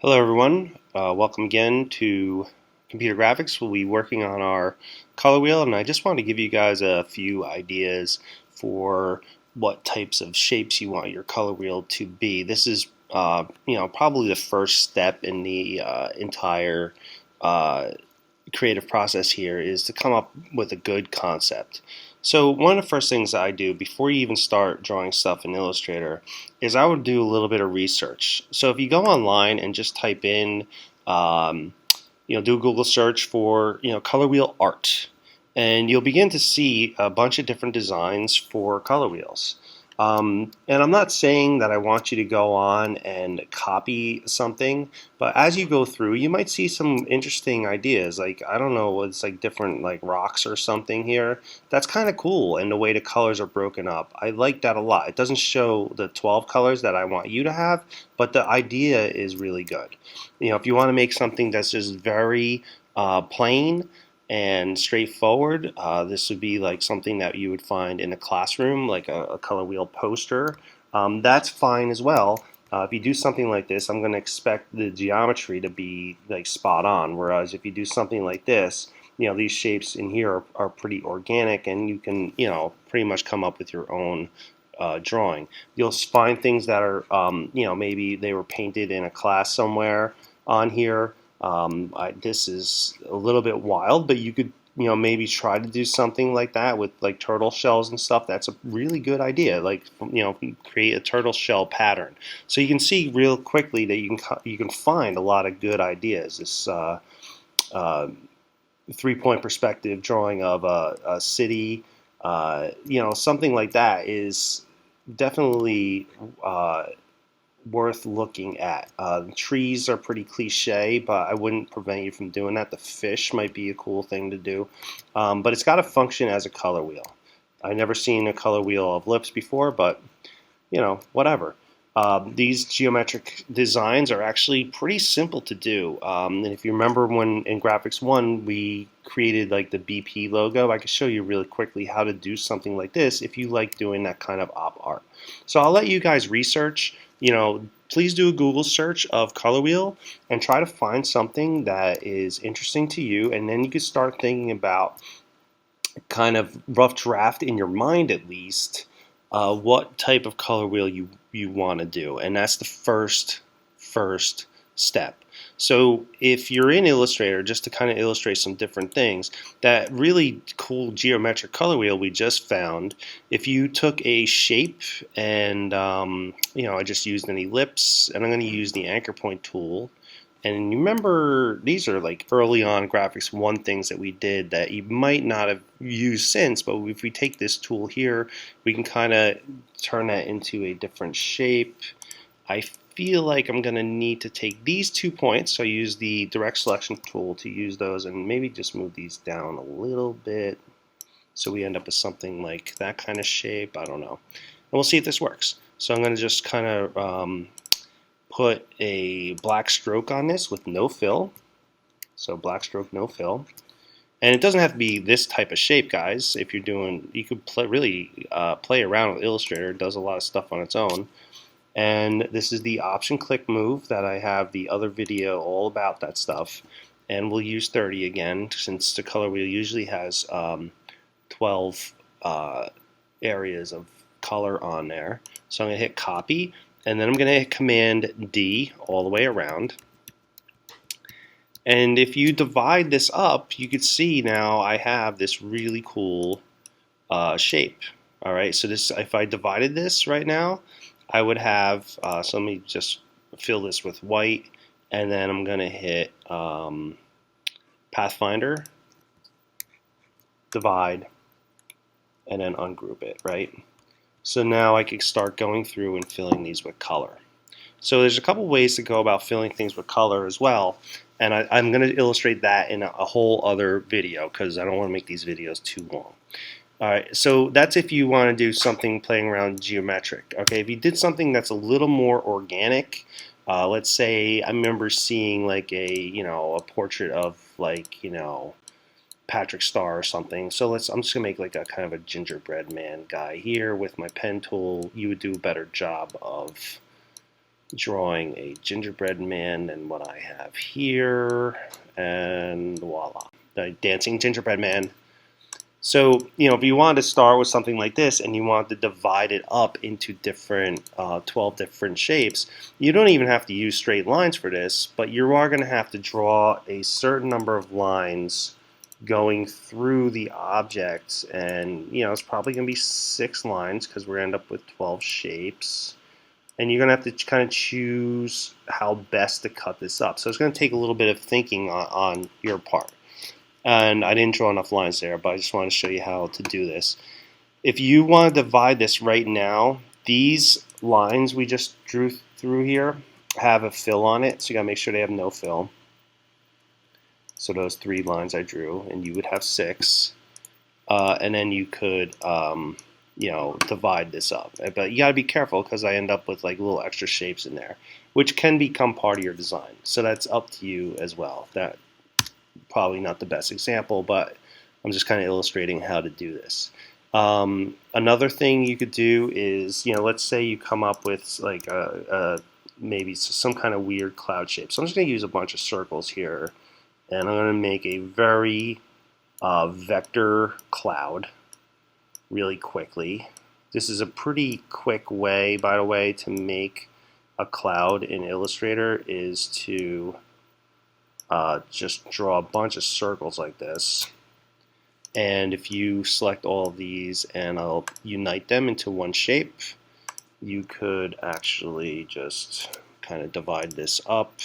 Hello everyone, welcome again to Computer Graphics. We'll be working on our color wheel, and I just want to give you guys a few ideas for what types of shapes you want your color wheel to be. This is probably the first step in the entire uh, creative process here is to come up with a good concept. So one of the first things I do before you even start drawing stuff in Illustrator is I would do a little bit of research. So if you go online and just type in, um, do a Google search for, color wheel art, and you'll begin to see a bunch of different designs for color wheels. And I'm not saying that I want you to go on and copy something, but as you go through, you might see some interesting ideas. Like, I don't know, it's like different like rocks or something here. That's kind of cool, and the way the colors are broken up. I like that a lot. It doesn't show the 12 colors that I want you to have, but the idea is really good. If you want to make something that's just very plain and straightforward, this would be like something that you would find in a classroom, like a color wheel poster. That's fine as well. If you do something like this, I'm going to expect the geometry to be like spot on. Whereas if you do something like this, these shapes in here are pretty organic, and you can, pretty much come up with your own drawing. You'll find things that are, maybe they were painted in a class somewhere on here. This is a little bit wild, but you could, maybe try to do something like that with like turtle shells and stuff. That's a really good idea. Like, create a turtle shell pattern. So you can see real quickly that you can find a lot of good ideas. This uh, 3-point perspective drawing of a city, something like that is definitely worth looking at. Trees are pretty cliche, but I wouldn't prevent you from doing that. The fish might be a cool thing to do, but it's got to function as a color wheel. I've never seen a color wheel of lips before, but whatever. These geometric designs are actually pretty simple to do. And if you remember when in Graphics 1 we created like the BP logo, I can show you really quickly how to do something like this if you like doing that kind of op art. So I'll let you guys research. Please do a Google search of color wheel and try to find something that is interesting to you, and then you can start thinking about kind of rough draft in your mind at least what type of color wheel you want to do, and that's the first step. So if you're in Illustrator, just to kind of illustrate some different things, that really cool geometric color wheel we just found, if you took a shape and I just used an ellipse, and I'm going to use the anchor point tool. And you remember, these are like early on Graphics 1 things that we did that you might not have used since, but if we take this tool here, we can kind of turn that into a different shape. I feel like I'm going to need to take these 2 points, so I use the direct selection tool to use those, and maybe just move these down a little bit so we end up with something like that kind of shape. I don't know. And we'll see if this works. So I'm going to just kind of put a black stroke on this with no fill. So black stroke, no fill. And it doesn't have to be this type of shape, guys. If you're doing, you could really play around with Illustrator. It does a lot of stuff on its own. And this is the option click move that I have the other video all about that stuff. And we'll use 30 again, since the color wheel usually has 12 areas of color on there. So I'm going to hit copy, and then I'm going to hit Command D all the way around. And if you divide this up, you can see now I have this really cool shape. All right, so this, if I divided this right now, I would have, so let me just fill this with white, and then I'm going to hit Pathfinder, divide, and then ungroup it, right? So now I can start going through and filling these with color. So there's a couple ways to go about filling things with color as well, and I'm going to illustrate that in a whole other video because I don't want to make these videos too long. Alright, so that's if you want to do something playing around geometric. Okay, if you did something that's a little more organic, let's say I remember seeing like a portrait of like Patrick Star or something. So I'm just gonna make like a kind of a gingerbread man guy here with my pen tool. You would do a better job of drawing a gingerbread man than what I have here, and voila, the dancing gingerbread man. So, if you wanted to start with something like this and you wanted to divide it up into 12 different shapes, you don't even have to use straight lines for this, but you are going to have to draw a certain number of lines going through the objects. And, it's probably going to be 6 lines because we're going to end up with 12 shapes. And you're going to have to kind of choose how best to cut this up. So it's going to take a little bit of thinking on your part. And I didn't draw enough lines there, but I just want to show you how to do this. If you want to divide this right now, these lines we just drew through here have a fill on it, so you got to make sure they have no fill. So those 3 lines I drew, and you would have 6. And then you could, divide this up. But you got to be careful because I end up with like little extra shapes in there, which can become part of your design. So that's up to you as well. That probably not the best example, but I'm just kind of illustrating how to do this. Another thing you could do is, let's say you come up with like maybe some kind of weird cloud shape. So I'm just going to use a bunch of circles here, and I'm going to make a very vector cloud really quickly. This is a pretty quick way, by the way, to make a cloud in Illustrator, is to just draw a bunch of circles like this. And if you select all of these and I'll unite them into one shape, you could actually just kind of divide this up.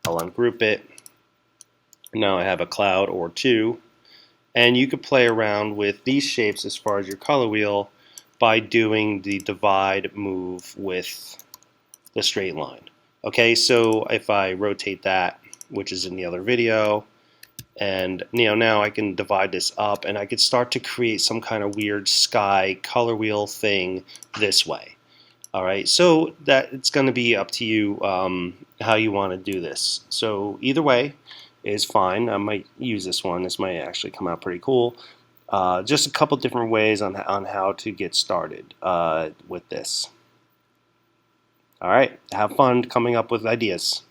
I'll ungroup it. Now I have a cloud or 2. And you could play around with these shapes as far as your color wheel by doing the divide move with the straight line. Okay, so if I rotate that, which is in the other video, and now I can divide this up and I could start to create some kind of weird sky color wheel thing this way. Alright, so that it's going to be up to you how you want to do this. So either way is fine. I might use this one. This might actually come out pretty cool. Just a couple different ways on how to get started with this. Alright, have fun coming up with ideas.